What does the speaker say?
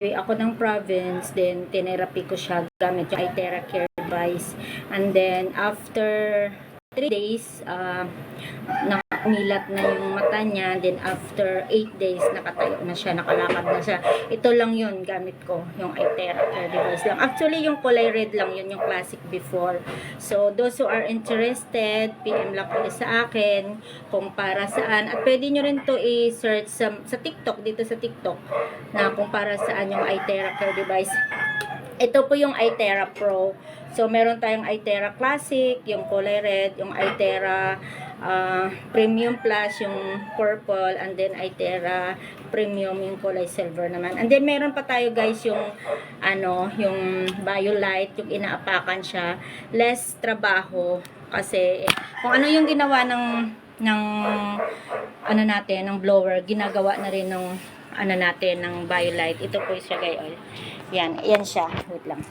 ako ng province, then tinerapi ko siya gamit yung iTera Care device. And then, after 3 days, umilat na yung mata niya. Then, after 8 days, nakatayo na siya, nakalakad na siya. Ito lang yun, gamit ko, yung iTera Care device lang. Actually, yung kulay red lang yun, yung classic before. So, those who are interested, PM lang kayo sa akin kung para saan. At pwede nyo rin to i-search sa TikTok, dito sa TikTok, na kung para saan yung iTera Care device. Ito po yung iTera Pro. So, meron tayong iTera Classic, yung kulay red, yung iTera Premium Plus, yung purple, and then iTera Premium, yung kulay silver naman. And then, meron pa tayo guys yung, yung BioLite, yung inaapakan siya. Less trabaho, kasi kung ano yung ginawa ng blower, ginagawa na rin ng natin ng BioLite. Ito po siya guys. Yan siya. Wait lang.